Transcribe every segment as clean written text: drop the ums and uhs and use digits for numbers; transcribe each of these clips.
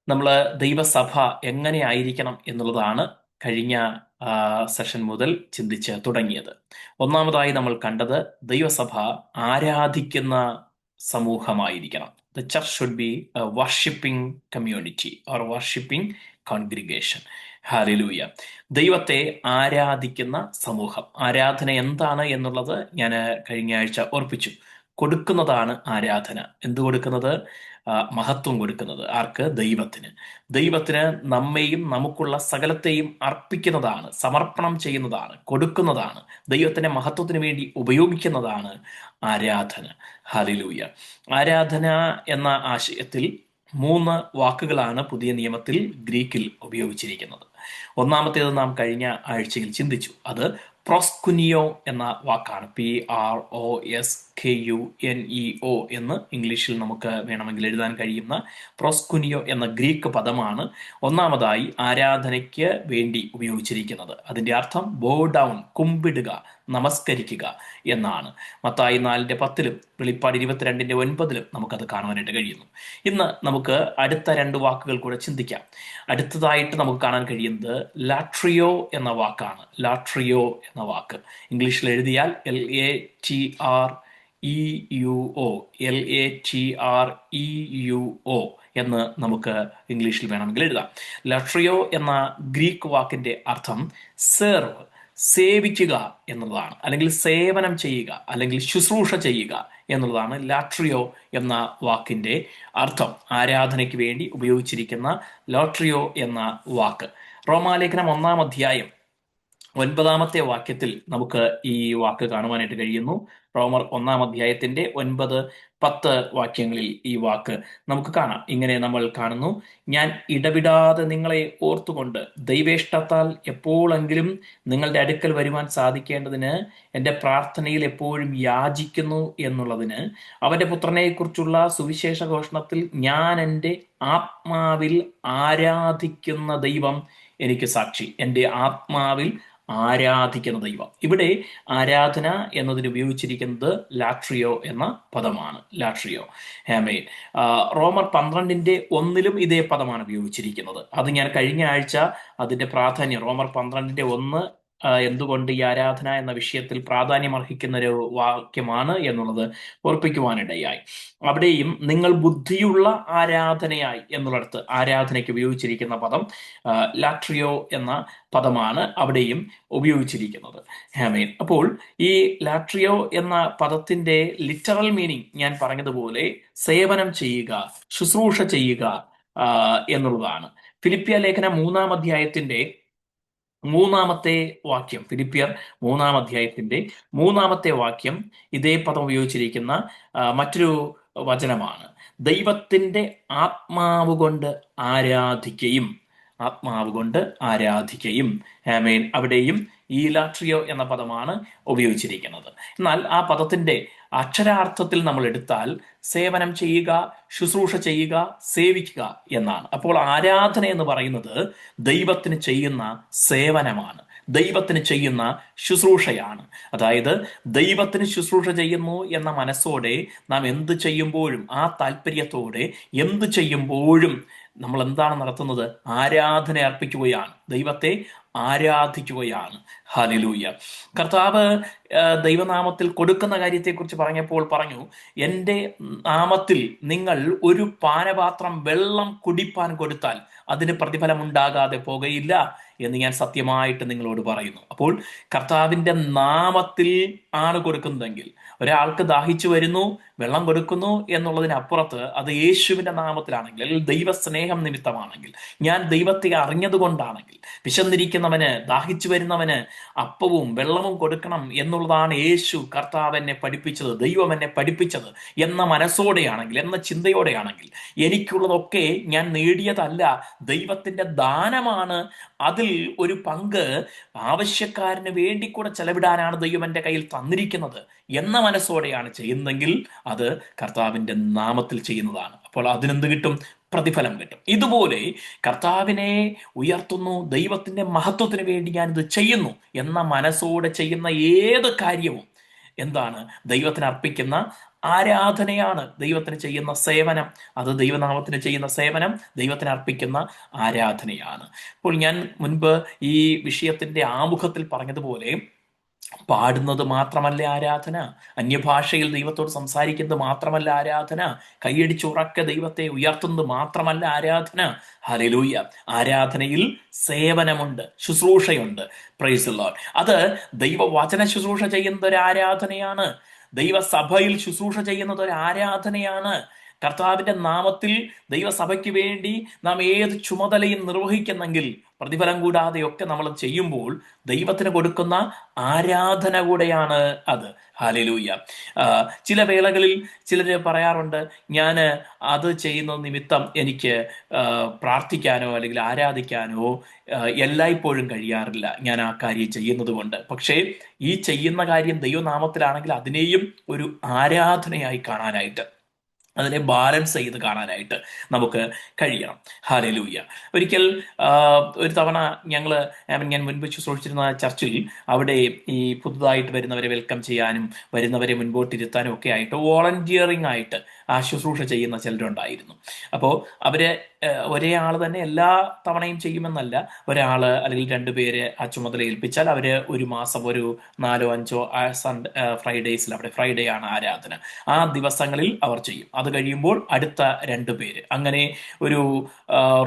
നമ്മൾ ദൈവസഭ എങ്ങനെ ആയിരിക്കണം എന്നുള്ളതാണ് കഴിഞ്ഞ സെഷൻ മുതൽ ചിന്തിച്ച് തുടങ്ങിയത്. ഒന്നാമതായി നമ്മൾ കണ്ടത് ദൈവസഭ ആരാധിക്കുന്ന സമൂഹമായിരിക്കണം. The church should be a worshipping community or worshipping congregation. Hallelujah. ദൈവത്തെ ആരാധിക്കുന്ന സമൂഹം. ആരാധന എന്താണ് എന്നുള്ളത് ഞാൻ കഴിഞ്ഞ ആഴ്ച ഓർപ്പിച്ചു. കൊടുക്കുന്നതാണ് ആരാധന. എന്ത് കൊടുക്കുന്നത്? മഹത്വം കൊടുക്കുന്നത്. ആർക്ക്? ദൈവത്തിന്. ദൈവത്തിന് നമ്മെയും നമുക്കുള്ള സകലത്തെയും അർപ്പിക്കുന്നതാണ്, സമർപ്പണം ചെയ്യുന്നതാണ്, കൊടുക്കുന്നതാണ്, ദൈവത്തിന്റെ മഹത്വത്തിന് വേണ്ടി ഉപയോഗിക്കുന്നതാണ് ആരാധന. ഹല്ലേലൂയ. ആരാധന എന്ന ആശയത്തിൽ 3 വാക്കുകളാണ് പുതിയ നിയമത്തിൽ ഗ്രീക്കിൽ ഉപയോഗിച്ചിരിക്കുന്നത്. ഒന്നാമത്തേത് നാം കഴിഞ്ഞ ആഴ്ചയിൽ ചിന്തിച്ചു. അത് പ്രോസ്കുനിയോ എന്ന വാക്കാണ്. PROSKUNEO എന്ന് ഇംഗ്ലീഷിൽ നമുക്ക് വേണമെങ്കിൽ എഴുതാൻ കഴിയുന്ന പ്രോസ്കുനിയോ എന്ന ഗ്രീക്ക് പദമാണ് ഒന്നാമതായി ആരാധനയ്ക്ക് വേണ്ടി ഉപയോഗിച്ചിരിക്കുന്നത്. അതിന്റെ അർത്ഥം ബോ ഡൗൺ, കുമ്പിടുക, നമസ്കരിക്കുക എന്നാണ്. മത്തായി 4:10 വെളിപ്പാട് 22:9 നമുക്കത് കാണുവാനായിട്ട് കഴിയുന്നു. ഇന്ന് നമുക്ക് അടുത്ത 2 വാക്കുകൾ കൂടെ ചിന്തിക്കാം. അടുത്തതായിട്ട് നമുക്ക് കാണാൻ കഴിയുന്നത് ലാട്രിയോ എന്ന വാക്കാണ്. ലാട്രിയോ എന്ന വാക്ക് ഇംഗ്ലീഷിൽ എഴുതിയാൽ LATREUO എന്ന് നമുക്ക് ഇംഗ്ലീഷിൽ വേണമെങ്കിൽ എഴുതാം. ലാട്രിയോ എന്ന ഗ്രീക്ക് വാക്കിന്റെ അർത്ഥം സെർവ്, സേവിക്കുക എന്നുള്ളതാണ്, അല്ലെങ്കിൽ സേവനം ചെയ്യുക, അല്ലെങ്കിൽ ശുശ്രൂഷ ചെയ്യുക എന്നുള്ളതാണ് ലാട്രിയോ എന്ന വാക്കിന്റെ അർത്ഥം. ആരാധനയ്ക്ക് വേണ്ടി ഉപയോഗിച്ചിരിക്കുന്ന ലാട്രിയോ എന്ന വാക്ക്. റോമാലേഖനം 1-ാം അധ്യായം 9-ാമത്തെ വാക്യത്തിൽ നമുക്ക് ഈ വാക്ക് കാണുവാനായിട്ട് കഴിയുന്നു. റോമർ 1-ാം അധ്യായത്തിന്റെ 9-10 വാക്യങ്ങളിൽ ഈ വാക്ക് നമുക്ക് കാണാം. ഇങ്ങനെ നമ്മൾ കാണുന്നു: ഞാൻ ഇടവിടാതെ നിങ്ങളെ ഓർത്തുകൊണ്ട് ദൈവേഷ്ടത്താൽ എപ്പോഴെങ്കിലും നിങ്ങളുടെ അടുക്കൽ വരുവാൻ സാധിക്കേണ്ടതിന് എൻ്റെ പ്രാർത്ഥനയിൽ എപ്പോഴും യാചിക്കുന്നു എന്നുള്ളതിന്, അവന്റെ പുത്രനെക്കുറിച്ചുള്ള സുവിശേഷ ഘോഷണത്തിൽ ഞാൻ എൻ്റെ ആത്മാവിൽ ആരാധിക്കുന്ന ദൈവം എനിക്ക് സാക്ഷി. എൻ്റെ ആത്മാവിൽ ആരാധിക്കുന്ന ദൈവം. ഇവിടെ ആരാധന എന്നതിന് ഉപയോഗിച്ചിരിക്കുന്നത് ലാട്രിയോ എന്ന പദമാണ്. ലാട്രിയോ, ആമേൻ. റോമർ 12:1 ഇതേ പദമാണ് ഉപയോഗിച്ചിരിക്കുന്നത്. അത് ഞാൻ കഴിഞ്ഞ ആഴ്ച അതിന്റെ പ്രാധാന്യം, റോമർ 12:1 എന്തുകൊണ്ട് ഈ ആരാധന എന്ന വിഷയത്തിൽ പ്രാധാന്യം അർഹിക്കുന്ന ഒരു വാക്യമാണ് എന്നുള്ളത് ഓർപ്പിക്കുവാനിടയായി. അവിടെയും നിങ്ങൾ ബുദ്ധിയുള്ള ആരാധനയായി എന്നുള്ളിടത്ത് ആരാധനയ്ക്ക് ഉപയോഗിച്ചിരിക്കുന്ന പദം ലാട്രിയോ എന്ന പദമാണ് അവിടെയും ഉപയോഗിച്ചിരിക്കുന്നത്. ആമേൻ. അപ്പോൾ ഈ ലാട്രിയോ എന്ന പദത്തിന്റെ ലിറ്ററൽ മീനിങ് ഞാൻ പറഞ്ഞതുപോലെ സേവനം ചെയ്യുക, ശുശ്രൂഷ ചെയ്യുക എന്നുള്ളതാണ്. ഫിലിപ്പിയ ലേഖനം 3-ാം അധ്യായത്തിന്റെ 3-ാമത്തെ വാക്യം, ഫിലിപ്പിയർ 3-ാം അധ്യായത്തിന്റെ 3-ാമത്തെ വാക്യം ഇതേ പദം ഉപയോഗിച്ചിരിക്കുന്ന മറ്റൊരു വചനമാണ്. ദൈവത്തിന്റെ ആത്മാവ് കൊണ്ട് ആരാധിക്കുകയും, ആത്മാവ് കൊണ്ട് ആരാധിക്കുകയും. ആമേൻ. അവിടെയും ഈ ലാട്രിയോ എന്ന പദമാണ് ഉപയോഗിച്ചിരിക്കുന്നത്. എന്നാൽ ആ പദത്തിന്റെ അക്ഷരാർത്ഥത്തിൽ നമ്മൾ എടുത്താൽ സേവനം ചെയ്യുക, ശുശ്രൂഷ ചെയ്യുക, സേവിക്കുക എന്നാണ്. അപ്പോൾ ആരാധന എന്ന് പറയുന്നത് ദൈവത്തിന് ചെയ്യുന്ന സേവനമാണ്, ദൈവത്തിന് ചെയ്യുന്ന ശുശ്രൂഷയാണ്. അതായത് ദൈവത്തിന് ശുശ്രൂഷ ചെയ്യുന്നു എന്ന മനസ്സോടെ നാം എന്ത് ചെയ്യുമ്പോഴും, ആ താല്പര്യത്തോടെ എന്ത് ചെയ്യുമ്പോഴും നമ്മൾ എന്താണ് നടത്തുന്നത്? ആരാധന അർപ്പിക്കുകയാണ്, ദൈവത്തെ ആരാധിക്കുകയാണ്. ഹല്ലേലൂയ. കർത്താവ് ദൈവനാമത്തിൽ കൊടുക്കുന്ന കാര്യത്തെക്കുറിച്ച് പറഞ്ഞപ്പോൾ പറഞ്ഞു, എൻ്റെ നാമത്തിൽ നിങ്ങൾ ഒരു പാനപാത്രം വെള്ളം കുടിപ്പാൻ കൊടുത്താൽ അതിന് പ്രതിഫലമുണ്ടാകാതെ പോകയില്ല എന്ന് ഞാൻ സത്യമായിട്ട് നിങ്ങളോട് പറയുന്നു. അപ്പോൾ കർത്താവിൻ്റെ നാമത്തിൽ ആണ് കൊടുക്കുന്നതെങ്കിൽ, ഒരാൾക്ക് ദാഹിച്ചു വരുന്നു, വെള്ളം കൊടുക്കുന്നു എന്നുള്ളതിനപ്പുറത്ത് അത് യേശുവിന്റെ നാമത്തിലാണെങ്കിൽ, അല്ലെങ്കിൽ ദൈവസ്നേഹം നിമിത്തമാണെങ്കിൽ, ഞാൻ ദൈവത്തെ അറിഞ്ഞതുകൊണ്ടാണെങ്കിൽ, വിശന്നിരിക്കുന്നവന്, ദാഹിച്ചു വരുന്നവന് അപ്പവും വെള്ളവും കൊടുക്കണം എന്നുള്ളതാണ് യേശു കർത്താവ് എന്നെ പഠിപ്പിച്ചത്, ദൈവം എന്നെ പഠിപ്പിച്ചത് എന്ന മനസ്സോടെയാണെങ്കിൽ, എന്ന ചിന്തയോടെയാണെങ്കിൽ, എനിക്കുള്ളതൊക്കെ ഞാൻ നേടിയതല്ല, ദൈവത്തിന്റെ ദാനമാണ്, അതിൽ ഒരു പങ്ക് ആവശ്യക്കാരന് വേണ്ടി കൂടെ ചെലവിടാനാണ് ദൈവം എൻ്റെ കയ്യിൽ തന്നിരിക്കുന്നത് എന്ന മനസ്സോടെയാണ് ചെയ്യുന്നതെങ്കിൽ അത് കർത്താവിന്റെ നാമത്തിൽ ചെയ്യുന്നതാണ്. അപ്പോൾ അതിനെന്ത് കിട്ടും? പ്രതിഫലം കിട്ടും. ഇതുപോലെ കർത്താവിനെ ഉയർത്തുന്നു, ദൈവത്തിന്റെ മഹത്വത്തിന് വേണ്ടി ഞാനിത് ചെയ്യുന്നു എന്ന മനസ്സോടെ ചെയ്യുന്ന ഏത് കാര്യവും എന്താണ്? ദൈവത്തിന് അർപ്പിക്കുന്ന ആരാധനയാണ് ദൈവത്തിന് ചെയ്യുന്ന സേവനം. അത് ദൈവനാമത്തിന് ചെയ്യുന്ന സേവനം, ദൈവത്തിന് അർപ്പിക്കുന്ന ആരാധനയാണ്. അപ്പോൾ ഞാൻ മുൻപ് ഈ വിഷയത്തിന്റെ ആമുഖത്തിൽ പറഞ്ഞതുപോലെ, പാടുന്നത് മാത്രമല്ല ആരാധന, അന്യഭാഷയിൽ ദൈവത്തോട് സംസാരിക്കുന്നത് മാത്രമല്ല ആരാധന, കൈയടിച്ചുറക്കെ ദൈവത്തെ ഉയർത്തുന്നത് മാത്രമല്ല ആരാധന. ഹല്ലേലൂയ! ആരാധനയിൽ സേവനമുണ്ട്, ശുശ്രൂഷയുണ്ട്. Praise the lord. അത് ദൈവവചന ശുശ്രൂഷ ചെയ്യുന്നത് ഒരു ആരാധനയാണ്. ദൈവസഭയിൽ ശുശ്രൂഷ ചെയ്യുന്നത് ഒരു ആരാധനയാണ്. കർത്താവിന്റെ നാമത്തിൽ ദൈവസഭയ്ക്ക് വേണ്ടി നാം ഏത് ചുമതലയും നിർവഹിക്കുന്നെങ്കിൽ പ്രതിഫലം കൂടാതെയൊക്കെ നമ്മൾ ചെയ്യുമ്പോൾ ദൈവത്തിന് കൊടുക്കുന്ന ആരാധന കൂടെയാണ് അത്. ഹല്ലേലൂയ! ചില വേളകളിൽ ചിലർ പറയാറുണ്ട്, ഞാൻ അത് ചെയ്യുന്ന നിമിത്തം എനിക്ക് പ്രാർത്ഥിക്കാനോ അല്ലെങ്കിൽ ആരാധിക്കാനോ എല്ലായ്പ്പോഴും കഴിയാറില്ല, ഞാൻ ആ കാര്യം ചെയ്യുന്നത് കൊണ്ട്. പക്ഷേ ഈ ചെയ്യുന്ന കാര്യം ദൈവനാമത്തിലാണെങ്കിൽ അതിനെയും ഒരു ആരാധനയായി കാണാനായിട്ട്, അതിനെ ബാലൻസ് ചെയ്ത് കാണാനായിട്ട് നമുക്ക് കഴിയണം. ഹല്ലേലൂയ! ഒരിക്കൽ ഒരു തവണ ഞാൻ മുൻപ് ശുശ്രൂഷിച്ചിരുന്ന ചർച്ചിൽ, അവിടെ ഈ പുതുതായിട്ട് വരുന്നവരെ വെൽക്കം ചെയ്യാനും വരുന്നവരെ മുൻപോട്ടിരുത്താനും ഒക്കെ ആയിട്ട് വോളണ്ടിയറിംഗ് ആയിട്ട് ആ ശുശ്രൂഷ ചെയ്യുന്ന ചിലരുണ്ടായിരുന്നു. അപ്പോൾ അവര് ഒരേ ആൾ തന്നെ എല്ലാ തവണയും ചെയ്യുമെന്നല്ല, ഒരാള് അല്ലെങ്കിൽ രണ്ടുപേര് ആ ചുമതല ഏൽപ്പിച്ചാൽ അവര് ഒരു മാസം ഒരു 4-5 ഫ്രൈഡേസിൽ, അവിടെ ഫ്രൈഡേ ആണ് ആരാധന, ആ ദിവസങ്ങളിൽ അവർ ചെയ്യും. അത് കഴിയുമ്പോൾ അടുത്ത 2 പേര്, അങ്ങനെ ഒരു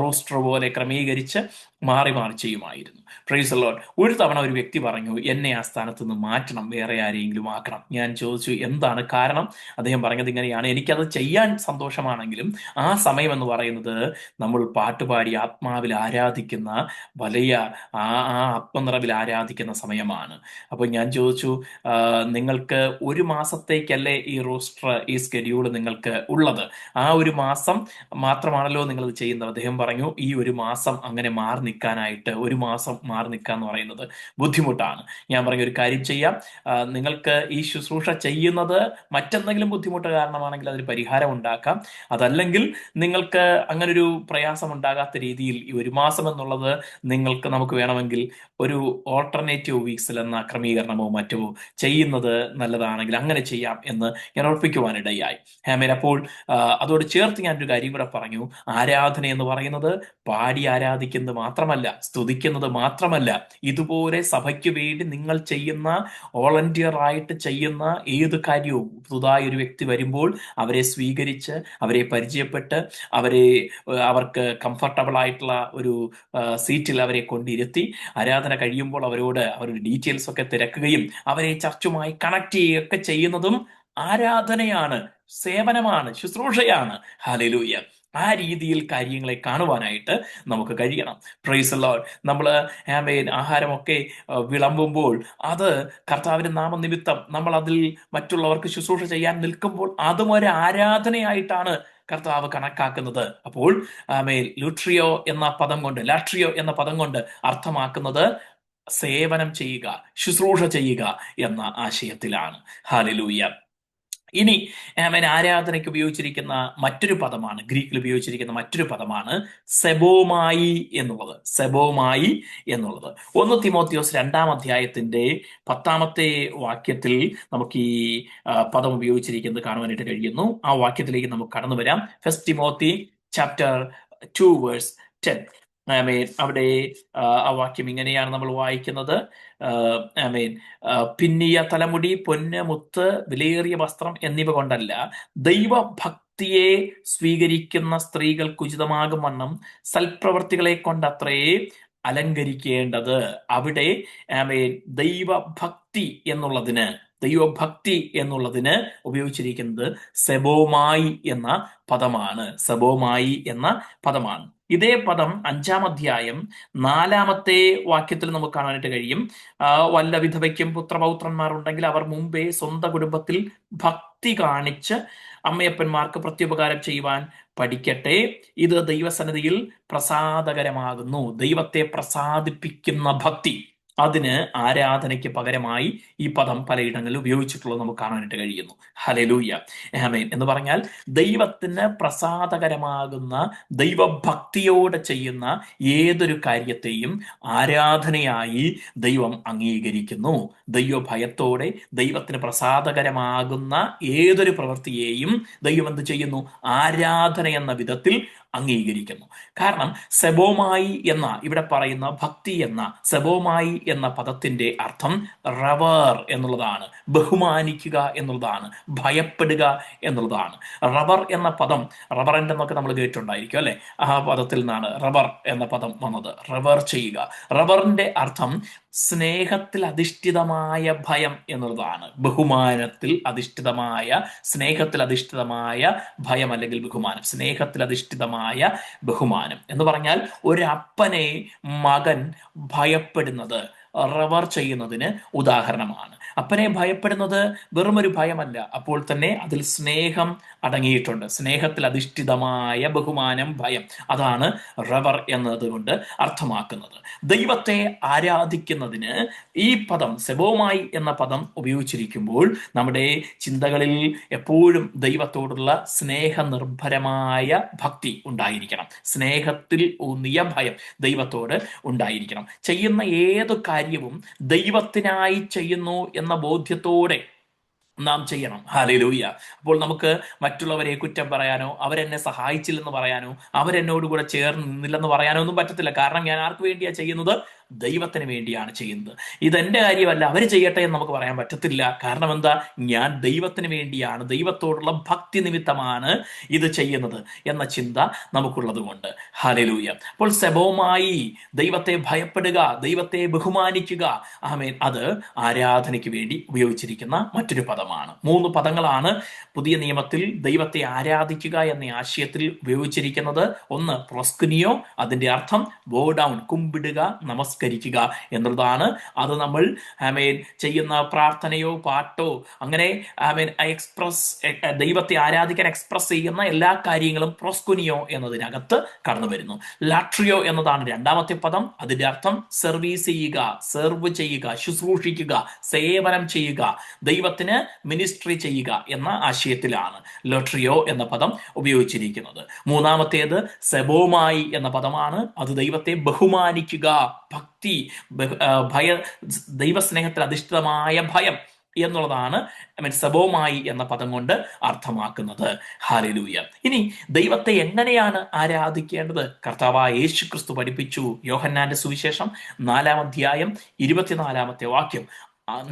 റോസ്റ്റർ പോലെ ക്രമീകരിച്ച് മാറി മാറി ചെയ്യുമായിരുന്നു. Price the Lord. ഒരു തവണ ഒരു വ്യക്തി പറഞ്ഞു, എന്നെ ആ സ്ഥാനത്ത് നിന്ന് മാറ്റണം, വേറെ ആരെങ്കിലും ആക്കണം. ഞാൻ ചോദിച്ചു എന്താണ് കാരണം. അദ്ദേഹം പറഞ്ഞത് ഇങ്ങനെയാണ്, എനിക്കത് ചെയ്യാൻ സന്തോഷമാണെങ്കിലും ആ സമയം എന്ന് പറയുന്നത് നമ്മൾ പാട്ടുപാടി ആത്മാവിൽ ആരാധിക്കുന്ന വലിയ ആ ആ ആത്മനിറവിൽ ആരാധിക്കുന്ന സമയമാണ്. അപ്പോൾ ഞാൻ ചോദിച്ചു, നിങ്ങൾക്ക് ഒരു മാസത്തേക്കല്ലേ ഈ റോസ്റ്റർ, ഈ സ്കെഡ്യൂൾ നിങ്ങൾക്ക് ഉള്ളത്? ആ ഒരു മാസം മാത്രമാണല്ലോ നിങ്ങളത് ചെയ്യുന്നത്? അദ്ദേഹം പറഞ്ഞു, ഈ ഒരു മാസം അങ്ങനെ മാറി നിൽക്കാനായിട്ട്, ഒരു മാസം മാറി നിൽക്കുക എന്ന് പറയുന്നത് ബുദ്ധിമുട്ടാണ്. ഞാൻ പറഞ്ഞു, ഒരു കാര്യം ചെയ്യാം, നിങ്ങൾക്ക് ഈ ശുശ്രൂഷ ചെയ്യുന്നത് മറ്റെന്തെങ്കിലും ബുദ്ധിമുട്ട് കാരണമാണെങ്കിൽ അതിന് പരിഹാരം ഉണ്ടാക്കാം. അതല്ലെങ്കിൽ നിങ്ങൾക്ക് അങ്ങനൊരു പ്രയാസം ഉണ്ടാകാത്ത രീതിയിൽ ഈ ഒരു മാസം എന്നുള്ളത് നമുക്ക് വേണമെങ്കിൽ ഒരു ഓൾട്ടർനേറ്റീവ് വീക്സിൽ എന്ന ക്രമീകരണമോ മറ്റോ ചെയ്യുന്നത് നല്ലതാണെങ്കിൽ അങ്ങനെ ചെയ്യാം എന്ന് ഞാൻ ഉറപ്പിക്കുവാനിടയായി. ആമേൻ. അപ്പോൾ അതോട് ചേർത്ത് ഞാനൊരു കാര്യം കൂടെ പറഞ്ഞു. ആരാധന എന്ന് പറയുന്നത് പാടി ആരാധിക്കുന്നത് മാത്രമല്ല, സ്തുതിക്കുന്നത് മാത്രമല്ല, ഇതുപോലെ സഭയ്ക്ക് വേണ്ടി നിങ്ങൾ ചെയ്യുന്ന, വോളണ്ടിയർ ആയിട്ട് ചെയ്യുന്ന ഏത് കാര്യവും, പുതുതായി ഒരു വ്യക്തി വരുമ്പോൾ അവരെ സ്വീകരിച്ച്, അവരെ പരിചയപ്പെട്ട്, അവർക്ക് കംഫർട്ടബിൾ ആയിട്ടുള്ള ഒരു സീറ്റിൽ അവരെ കൊണ്ടിരുത്തി, ആരാധന കഴിയുമ്പോൾ അവരുടെ ഡീറ്റെയിൽസ് ഒക്കെ തിരക്കുകയും അവരെ ചർച്ചുമായി കണക്ട് ചെയ്യുകയൊക്കെ ചെയ്യുന്നതും ആരാധനയാണ്, സേവനമാണ്, ശുശ്രൂഷയാണ്. ഹല്ലേലൂയ! ആ രീതിയിൽ കാര്യങ്ങളെ കാണുവാനായിട്ട് നമുക്ക് കഴിയണം. Price the Lord. നമ്മൾ ആഹാരമൊക്കെ വിളമ്പുമ്പോൾ അത് കർത്താവിന്റെ നാമനിമിത്തം നമ്മൾ അതിൽ മറ്റുള്ളവർക്ക് ശുശ്രൂഷ ചെയ്യാൻ നിൽക്കുമ്പോൾ അതും ഒരു ആരാധനയായിട്ടാണ് കർത്താവ് കണക്കാക്കുന്നത്. അപ്പോൾ ലാട്രിയോ എന്ന പദം കൊണ്ട് അർത്ഥമാക്കുന്നത് സേവനം ചെയ്യുക, ശുശ്രൂഷ ചെയ്യുക എന്ന ആശയത്തിലാണ്. ഹല്ലേലൂയ! ഇനി ആരാധനയ്ക്ക് ഉപയോഗിച്ചിരിക്കുന്ന മറ്റൊരു പദമാണ്, ഗ്രീക്കിൽ ഉപയോഗിച്ചിരിക്കുന്ന മറ്റൊരു പദമാണ് സെബോമായി എന്നുള്ളത്. സെബോമായി എന്നുള്ളത് 1 തിമോത്തിയോസ് 2-ാം അധ്യായത്തിന്റെ 10-ാമത്തെ വാക്യത്തിൽ നമുക്ക് ഈ പദം ഉപയോഗിച്ചിരിക്കുന്നത് കാണുവാനായിട്ട് കഴിയുന്നു. ആ വാക്യത്തിലേക്ക് നമുക്ക് കടന്നു വരാം. 1 തിമോത്തി ചാപ്റ്റർ 2 വേഴ്സ് 10. അവിടെ ആ വാക്യം ഇങ്ങനെയാണ് നമ്മൾ വായിക്കുന്നത്. പിന്നിയ തലമുടി, പൊന്ന്, മുത്ത്, വിലയേറിയ വസ്ത്രം എന്നിവ കൊണ്ടല്ല, ദൈവഭക്തിയെ സ്വീകരിക്കുന്ന സ്ത്രീകൾക്ക് ഉചിതമാകും വണ്ണം സൽപ്രവർത്തികളെ കൊണ്ടത്രേ അലങ്കരിക്കേണ്ടത്. അവിടെ ദൈവഭക്തി എന്നുള്ളതിന് ഉപയോഗിച്ചിരിക്കുന്നത് സെബോമായി എന്ന പദമാണ്. സെബോമായി എന്ന പദമാണ്. ഇതേ പദം 5-ാം അധ്യായം 4-ാമത്തെ വാക്യത്തിൽ നമുക്ക് കാണാനായിട്ട് കഴിയും. വല്ല വിധവയ്ക്കും പുത്രപൗത്രന്മാർ ഉണ്ടെങ്കിൽ അവർ മുമ്പേ സ്വന്തം കുടുംബത്തിൽ ഭക്തി കാണിച്ച് അമ്മയപ്പന്മാർക്ക് പ്രത്യുപകാരം ചെയ്യുവാൻ പഠിക്കട്ടെ. ഇത് ദൈവസന്നിധിയിൽ പ്രസാദകരമാകുന്നു. ദൈവത്തെ പ്രസാദിപ്പിക്കുന്ന ഭക്തി, അതിന് ആരാധനയ്ക്ക് പകരമായി ഈ പദം പലയിടങ്ങളിൽ ഉപയോഗിച്ചിട്ടുള്ളത് നമുക്ക് കാണാനായിട്ട് കഴിയുന്നു. ഹല്ലേലൂയ, ആമേൻ. എന്ന് പറഞ്ഞാൽ ദൈവത്തിന് പ്രസാദകരമാകുന്ന, ദൈവഭക്തിയോടെ ചെയ്യുന്ന ഏതൊരു കാര്യത്തെയും ആരാധനയായി ദൈവം അംഗീകരിക്കുന്നു. ദൈവഭയത്തോടെ ദൈവത്തിന് പ്രസാദകരമാകുന്ന ഏതൊരു പ്രവൃത്തിയെയും ദൈവം എന്ത് ചെയ്യുന്നു? ആരാധന എന്ന വിധത്തിൽ അംഗീകരിക്കുന്നു. കാരണം സെബോമായി എന്ന ഇവിടെ പറയുന്ന ഭക്തി എന്ന സെബോമായി എന്ന പദത്തിന്റെ അർത്ഥം റവർ എന്നുള്ളതാണ്, ബഹുമാനിക്കുക എന്നുള്ളതാണ്, ഭയപ്പെടുക എന്നുള്ളതാണ്. റബർ എന്ന പദം, റബറിന്റെ എന്നൊക്കെ നമ്മൾ കേട്ടിട്ടുണ്ടായിരിക്കും അല്ലെ? ആ പദത്തിൽ നിന്നാണ് റബർ എന്ന പദം വന്നത്. റബർ ചെയ്യുക. റബറിന്റെ അർത്ഥം സ്നേഹത്തിൽ അധിഷ്ഠിതമായ ഭയം എന്നുള്ളതാണ്. ബഹുമാനത്തിൽ അധിഷ്ഠിതമായ, സ്നേഹത്തിൽ അധിഷ്ഠിതമായ ഭയം അല്ലെങ്കിൽ ബഹുമാനം, സ്നേഹത്തിൽ അധിഷ്ഠിതമായ ബഹുമാനം എന്ന് പറഞ്ഞാൽ ഒരപ്പനെ മകൻ ഭയപ്പെടുന്നത് റവർ ചെയ്യുന്നതിന് ഉദാഹരണമാണ്. അപ്പനെ ഭയപ്പെടുന്നത് വെറുമൊരു ഭയമല്ല, അപ്പോൾ തന്നെ അതിൽ സ്നേഹം അടങ്ങിയിട്ടുണ്ട്. സ്നേഹത്തിൽ അധിഷ്ഠിതമായ ബഹുമാനം, ഭയം, അതാണ് റവർ എന്നതുകൊണ്ട് അർത്ഥമാക്കുന്നത്. ദൈവത്തെ ആരാധിക്കുന്നതിന് ഈ പദം, സെബോമായി എന്ന പദം ഉപയോഗിച്ചിരിക്കുമ്പോൾ നമ്മുടെ ചിന്തകളിൽ എപ്പോഴും ദൈവത്തോടുള്ള സ്നേഹനിർഭരമായ ഭക്തി ഉണ്ടായിരിക്കണം. സ്നേഹത്തിൽ ഊന്നിയ ഭയം ദൈവത്തോട് ഉണ്ടായിരിക്കണം. ചെയ്യുന്ന ഏതു കാര്യവും ദൈവത്തിനായി ചെയ്യുന്നു എന്ന ബോധ്യത്തോടെ നാം ചെയ്യണം. ഹല്ലേലൂയ. അപ്പോൾ നമുക്ക് മറ്റുള്ളവരെ കുറ്റം പറയാനോ, അവരെന്നെ സഹായിച്ചില്ലെന്ന് പറയാനോ, അവരെന്നോട് കൂടെ ചേർന്ന് നിന്നില്ലെന്ന് പറയാനോ ഒന്നും പറ്റത്തില്ല. കാരണം ഞാൻ ആർക്ക് വേണ്ടിയാ ചെയ്യുന്നത്? ദൈവത്തിന് വേണ്ടിയാണ് ചെയ്യുന്നത്. ഇതെന്റെ കാര്യമല്ല, അവർ ചെയ്യട്ടെ എന്ന് നമുക്ക് പറയാൻ പറ്റത്തില്ല. കാരണം എന്താ? ഞാൻ ദൈവത്തിന് വേണ്ടിയാണ്, ദൈവത്തോടുള്ള ഭക്തി നിമിത്തമാണ് ഇത് ചെയ്യുന്നത് എന്ന ചിന്ത നമുക്കുള്ളത് കൊണ്ട്. ഹല്ലേലൂയ. അപ്പോൾ സെബോമായി, ദൈവത്തെ ഭയപ്പെടുക, ദൈവത്തെ ബഹുമാനിക്കുക, ആമേൻ, അത് ആരാധനയ്ക്ക് വേണ്ടി ഉപയോഗിച്ചിരിക്കുന്ന മറ്റൊരു പദമാണ്. 3 പദങ്ങളാണ് പുതിയ നിയമത്തിൽ ദൈവത്തെ ആരാധിക്കുക എന്ന ആശയത്തിൽ ഉപയോഗിച്ചിരിക്കുന്നത്. ഒന്ന് പ്രോസ്കുനിയോ, അതിന്റെ അർത്ഥം ബോ ഡൗൺ, കുമ്പിടുക, നമസ്കരിക്കുക എന്നുള്ളതാണ്. അത് നമ്മൾ ആമേൻ ചെയ്യുന്ന പ്രാർത്ഥനയോ പാട്ടോ അങ്ങനെ ആമേൻ ദൈവത്തെ ആരാധിക്കാൻ എക്സ്പ്രസ് ചെയ്യുന്ന എല്ലാ കാര്യങ്ങളും പ്രോസ്കുനിയോ എന്നതിനകത്ത് കടന്നു വരുന്നു. ലാട്രിയോ എന്നതാണ് രണ്ടാമത്തെ പദം. അതിന്റെ അർത്ഥം സർവീസ് ചെയ്യുക, സെർവ് ചെയ്യുക, ശുശ്രൂഷിക്കുക, സേവനം ചെയ്യുക, ദൈവത്തിന് മിനിസ്ട്രി ചെയ്യുക എന്ന ആശയത്തിലാണ് ലോട്രിയോ എന്ന പദം ഉപയോഗിച്ചിരിക്കുന്നത്. മൂന്നാമത്തേത് സെബോമായി എന്ന പദമാണ്. അത് ദൈവത്തെ ബഹുമാനിക്കുക, ഭക്തി, ഭയ, ദൈവസ്നേഹത്തിൽ അധിഷ്ഠിതമായ ഭയം എന്നുള്ളതാണ് സെബോമായി എന്ന പദം കൊണ്ട് അർത്ഥമാക്കുന്നത്. ഹല്ലേലൂയ. ഇനി ദൈവത്തെ എങ്ങനെയാണ് ആരാധിക്കേണ്ടത്? കർത്താവായ യേശു ക്രിസ്തു പഠിപ്പിച്ചു. യോഹന്നാന്റെ സുവിശേഷം 4-ാം അധ്യായം 24-ാമത്തെ വാക്യം,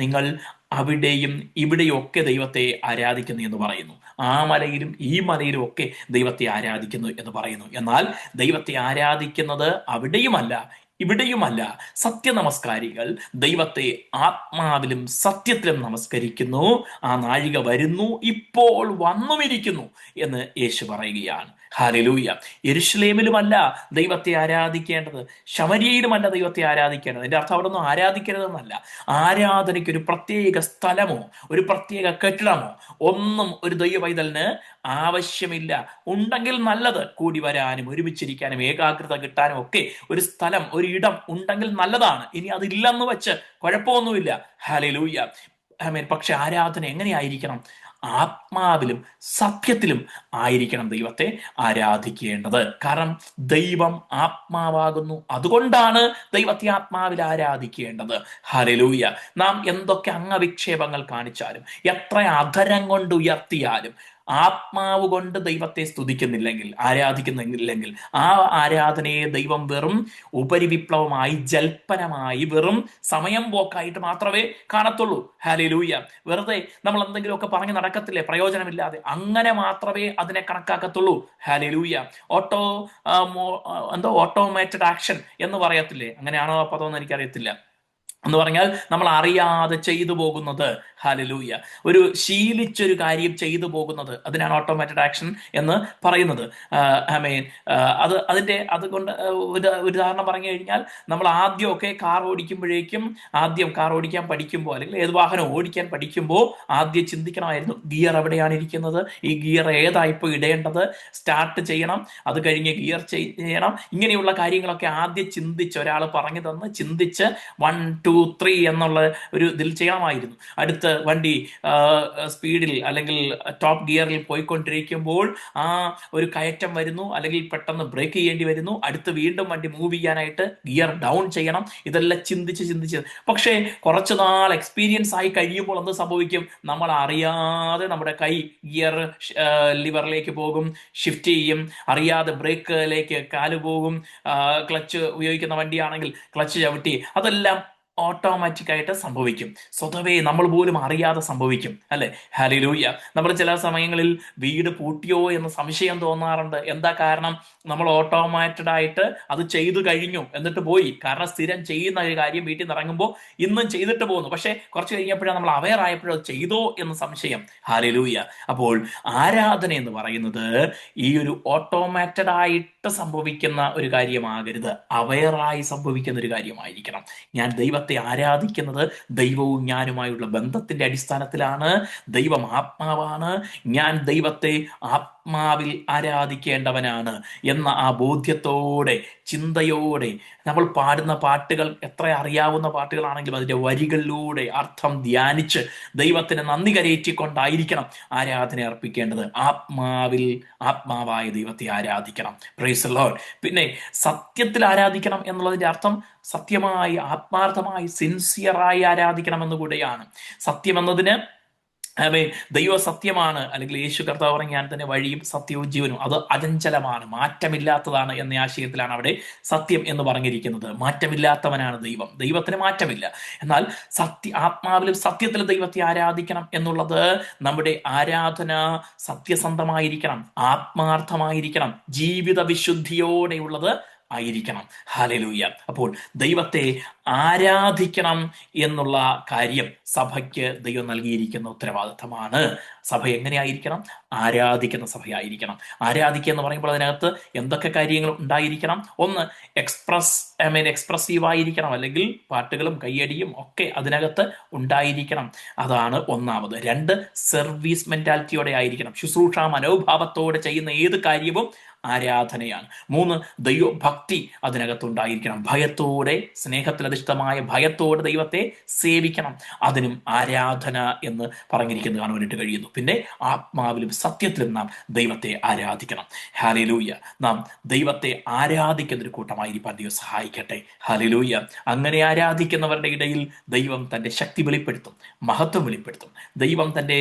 നിങ്ങൾ അവിടെയും ഇവിടെയും ഒക്കെ ദൈവത്തെ ആരാധിക്കുന്നു എന്ന് പറയുന്നു. ആ മലയിലും ഈ മലയിലും ഒക്കെ ദൈവത്തെ ആരാധിക്കുന്നു എന്ന് പറയുന്നു. എന്നാൽ ദൈവത്തെ ആരാധിക്കുന്നത് അവിടെയുമല്ല ഇവിടെയുമല്ല. സത്യനമസ്കാരികൾ ദൈവത്തെ ആത്മാവിലും സത്യത്തിലും നമസ്കരിക്കുന്നു. ആ നാഴിക വരുന്നു, ഇപ്പോൾ വന്നുമിരിക്കുന്നു എന്ന് യേശു പറയുകയാണ്. ഹല്ലേലൂയ. യെരുശലേമിലുമല്ല ദൈവത്തെ ആരാധിക്കേണ്ടത്, ശമര്യയിലുമല്ല ദൈവത്തെ ആരാധിക്കേണ്ടത്. എൻ്റെ അർത്ഥം അവിടെ ഒന്നും ആരാധിക്കരുതെന്നല്ല. ആരാധനയ്ക്ക് ഒരു പ്രത്യേക സ്ഥലമോ ഒരു പ്രത്യേക കെട്ടിടമോ ഒന്നും ഒരു ദൈവ പൈതലിന് ആവശ്യമില്ല. ഉണ്ടെങ്കിൽ നല്ലത്, കൂടി വരാനും ഒരുമിച്ചിരിക്കാനും ഏകാഗ്രത കിട്ടാനും ഒക്കെ ഒരു സ്ഥലം, ഒരു ഇടം ഉണ്ടെങ്കിൽ നല്ലതാണ്. ഇനി അതില്ലെന്ന് വെച്ച് കുഴപ്പമൊന്നുമില്ല. ഹല്ലേലൂയ, ആമേൻ. പക്ഷെ ആരാധന എങ്ങനെയായിരിക്കണം? ആത്മാവിലും സത്യത്തിലും ആയിരിക്കണം ദൈവത്തെ ആരാധിക്കേണ്ടത്. കാരണം ദൈവം ആത്മാവാകുന്നു. അതുകൊണ്ടാണ് ദൈവത്തെ ആത്മാവിൽ ആരാധിക്കേണ്ടത്. ഹല്ലേലൂയ. നാം എന്തൊക്കെ അംഗവിക്ഷേപങ്ങൾ കാണിച്ചാലും, എത്ര അധരം കൊണ്ട് ഉയർത്തിയാലും, ആത്മാവ് കൊണ്ട് ദൈവത്തെ സ്തുതിക്കുന്നില്ലെങ്കിൽ, ആരാധിക്കുന്നില്ലെങ്കിൽ, ആ ആരാധനയെ ദൈവം വെറും ഉപരിവിപ്ലവമായി, ജൽപ്പനമായി, വെറും സമയം പോക്കായിട്ട് മാത്രമേ കാണത്തുള്ളൂ. ഹല്ലേലൂയ. വെറുതെ നമ്മൾ എന്തെങ്കിലുമൊക്കെ പറഞ്ഞ് നടക്കത്തില്ലേ, പ്രയോജനമില്ലാതെ, അങ്ങനെ മാത്രമേ അതിനെ കണക്കാക്കത്തുള്ളൂ. ഹല്ലേലൂയ. ഓട്ടോമേറ്റഡ് ആക്ഷൻ എന്ന് പറയത്തില്ലേ, അങ്ങനെയാണോ ആ പദമെന്ന് എനിക്കറിയത്തില്ല. എന്ന് പറഞ്ഞാൽ നമ്മൾ അറിയാതെ ചെയ്തു പോകുന്നത്. ഹല്ലേലൂയ. ഒരു ശീലിച്ചൊരു കാര്യം ചെയ്തു പോകുന്നത്, അതിനാണ് ഓട്ടോമാറ്റഡ് ആക്ഷൻ എന്ന് പറയുന്നത്. ആമേൻ. അതുകൊണ്ട് ഒരു ഉദാഹരണം പറഞ്ഞു കഴിഞ്ഞാൽ, നമ്മൾ ആദ്യമൊക്കെ കാർ ഓടിക്കുമ്പോഴേക്കും, ആദ്യം കാർ ഓടിക്കാൻ പഠിക്കുമ്പോൾ അല്ലെങ്കിൽ ഏത് വാഹനം ഓടിക്കാൻ പഠിക്കുമ്പോൾ ആദ്യം ചിന്തിക്കണമായിരുന്നു, ഗിയർ എവിടെയാണ് ഇരിക്കുന്നത്, ഈ ഗിയർ ഏതായിപ്പോൾ ഇടേണ്ടത്, സ്റ്റാർട്ട് ചെയ്യണം, അത് കഴിഞ്ഞ് ഗിയർ ചെയ്യണം. ഇങ്ങനെയുള്ള കാര്യങ്ങളൊക്കെ ആദ്യം ചിന്തിച്ച്, ഒരാൾ പറഞ്ഞു തന്ന് ചിന്തിച്ച് 1 2 2 3 എന്നുള്ള ഒരു ഇതിൽ ചെയ്യണമായിരുന്നു. അടുത്ത വണ്ടി സ്പീഡിൽ അല്ലെങ്കിൽ ടോപ്പ് ഗിയറിൽ പോയിക്കൊണ്ടിരിക്കുമ്പോൾ ആ ഒരു കയറ്റം വരുന്നു, അല്ലെങ്കിൽ പെട്ടെന്ന് ബ്രേക്ക് ചെയ്യേണ്ടി വരുന്നു, അടുത്ത് വീണ്ടും വണ്ടി മൂവ് ചെയ്യാനായിട്ട് ഗിയർ ഡൗൺ ചെയ്യണം. ഇതെല്ലാം ചിന്തിച്ച് പക്ഷേ കുറച്ചു നാൾ എക്സ്പീരിയൻസ് ആയി കഴിയുമ്പോൾ എന്ത് സംഭവിക്കും? നമ്മൾ അറിയാതെ നമ്മുടെ കൈ ഗിയർ ലിവറിലേക്ക് പോകും, ഷിഫ്റ്റ് ചെയ്യും, അറിയാതെ ബ്രേക്കിലേക്ക് കാല് പോകും. ക്ലച്ച് ഉപയോഗിക്കുന്ന വണ്ടിയാണെങ്കിൽ ക്ലച്ച് ചവിട്ടി, അതെല്ലാം ഓട്ടോമാറ്റിക് ആയിട്ട് സംഭവിക്കും. സ്വതവേ നമ്മൾ പോലും അറിയാതെ സംഭവിക്കും, അല്ലെ? ഹല്ലേലൂയ. നമ്മൾ ചില സമയങ്ങളിൽ വീട് പൂട്ടിയോ എന്ന് സംശയം തോന്നാറുണ്ട്. എന്താ കാരണം? നമ്മൾ ഓട്ടോമാറ്റഡ് ആയിട്ട് അത് ചെയ്തു കഴിഞ്ഞു, എന്നിട്ട് പോയി. കാരണം സ്ഥിരം ചെയ്യുന്ന ഒരു കാര്യം വീട്ടിൽ നിന്ന് ഇറങ്ങുമ്പോൾ ഇന്നും ചെയ്തിട്ട് പോകുന്നു. പക്ഷെ കുറച്ച് കഴിഞ്ഞപ്പോഴാണ് നമ്മൾ അവെയർ ആയപ്പോഴോ ചെയ്തോ എന്ന് സംശയം. ഹല്ലേലൂയ. അപ്പോൾ ആരാധന എന്ന് പറയുന്നത് ഈ ഒരു ഓട്ടോമാറ്റഡ് ആയിട്ട് സംഭവിക്കുന്ന ഒരു കാര്യമാകരുത്, അവെയറായി സംഭവിക്കുന്ന ഒരു കാര്യമായിരിക്കണം. ഞാൻ ദൈവത്തെ ആരാധിക്കുന്നത് ദൈവവും ഞാനുമായുള്ള ബന്ധത്തിന്റെ അടിസ്ഥാനത്തിലാണ്. ദൈവം ആത്മാവാണ്, ഞാൻ ദൈവത്തെ ആത്മാവിൽ ആരാധിക്കേണ്ടവനാണ് എന്ന ആ ബോധ്യത്തോടെ, ചിന്തയോടെ നമ്മൾ പാടുന്ന പാട്ടുകൾ എത്ര അറിയാവുന്ന പാട്ടുകളാണെങ്കിലും അതിന്റെ വരികളിലൂടെ അർത്ഥം ധ്യാനിച്ച് ദൈവത്തിന് നന്ദി കരയേറ്റിക്കൊണ്ടായിരിക്കണം ആരാധന അർപ്പിക്കേണ്ടത്. ആത്മാവായ ദൈവത്തെ ആരാധിക്കണം. Praise the lord. പിന്നെ സത്യത്തിൽ ആരാധിക്കണം എന്നുള്ളതിന്റെ അർത്ഥം സത്യമായി, ആത്മാർത്ഥമായി, സിൻസിയറായി ആരാധിക്കണം എന്നുകൂടെയാണ്. സത്യം എന്നതിന് ദൈവ സത്യമാണ്, അല്ലെങ്കിൽ യേശു കർത്താവ് പറഞ്ഞ ഞാൻ തന്നെ വഴിയും സത്യവും ജീവനും, അത് അചഞ്ചലമാണ്, മാറ്റമില്ലാത്തതാണ് എന്ന ആശയത്തിലാണ് അവിടെ സത്യം എന്ന് പറഞ്ഞിരിക്കുന്നത്. മാറ്റമില്ലാത്തവനാണ് ദൈവം, ദൈവത്തിന് മാറ്റമില്ല. എന്നാൽ ആത്മാവിലും സത്യത്തിലും ദൈവത്തെ ആരാധിക്കണം എന്നുള്ളത് നമ്മുടെ ആരാധന സത്യസന്ധമായിരിക്കണം, ആത്മാർത്ഥമായിരിക്കണം, ജീവിത വിശുദ്ധിയോടെയുള്ളത് ആയിരിക്കണം. ഹല്ലേലൂയ. അപ്പോൾ ദൈവത്തെ ആരാധിക്കണം എന്നുള്ള കാര്യം സഭയ്ക്ക് ദൈവം നൽകിയിരിക്കുന്ന ഉത്തരവാദിത്തമാണ്. സഭ എങ്ങനെയായിരിക്കണം? ആരാധിക്കുന്ന സഭയായിരിക്കണം. ആരാധിക്കുക എന്ന് പറയുമ്പോൾ അതിനകത്ത് എന്തൊക്കെ കാര്യങ്ങൾ ഉണ്ടായിരിക്കണം? ഒന്ന്, എക്സ്പ്രസീവായിരിക്കണം, അല്ലെങ്കിൽ പാട്ടുകളും കയ്യടിയും ഒക്കെ അതിനകത്ത് ഉണ്ടായിരിക്കണം. അതാണ് ഒന്നാമത്. രണ്ട്, സർവീസ് മെന്റാലിറ്റിയോടെ ആയിരിക്കണം, ശുശ്രൂഷ മനോഭാവത്തോടെ ചെയ്യുന്ന ഏത് കാര്യവും ആരാധനയാണ്. മൂന്ന്, ദൈവഭക്തി അതിനകത്തുണ്ടായിരിക്കണം, ഭയത്തോടെ, സ്നേഹത്തിലധിഷ്ഠിതമായ ഭയത്തോടെ ദൈവത്തെ സേവിക്കണം. അതിനും ആരാധന എന്ന് പറഞ്ഞിരിക്കുന്നത് കാണുവാനായിട്ട് കഴിയുന്നു. പിന്നെ ആത്മാവിലും സത്യത്തിലും നാം ദൈവത്തെ ആരാധിക്കണം. ഹല്ലേലൂയ. നാം ദൈവത്തെ ആരാധിക്കുന്ന ഒരു കൂട്ടമായിരിക്കാൻ ദൈവം സഹായിക്കട്ടെ. ഹല്ലേലൂയ. അങ്ങനെ ആരാധിക്കുന്നവരുടെ ഇടയിൽ ദൈവം തന്റെ ശക്തി വെളിപ്പെടുത്തും, മഹത്വം വെളിപ്പെടുത്തും, ദൈവം തന്റെ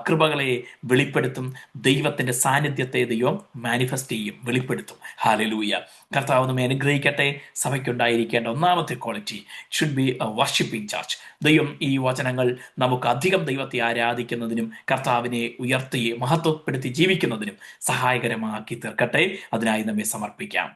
കൃപകളെ വെളിപ്പെടുത്തും, ദൈവത്തിന്റെ സാന്നിധ്യത്തെ ദൈവം മാനിഫെസ്റ്റ് ചെയ്യും, വെളിപ്പെടുത്തും. ഹല്ലേലൂയ. കർത്താവ് നമ്മെ അനുഗ്രഹിക്കട്ടെ. സഭയ്ക്കുണ്ടായിരിക്കേണ്ട ഒന്നാമത്തെ quality should be a worshipping church. ദൈവം ഈ വചനങ്ങൾ നമുക്ക് അധികം ദൈവത്തെ ആരാധിക്കുന്നതിനും കർത്താവിനെ ഉയർത്തി മഹത്വപ്പെടുത്തി ജീവിക്കുന്നതിനും സഹായകരമാക്കി തീർക്കട്ടെ. അതിനായി നമ്മെ സമർപ്പിക്കാം.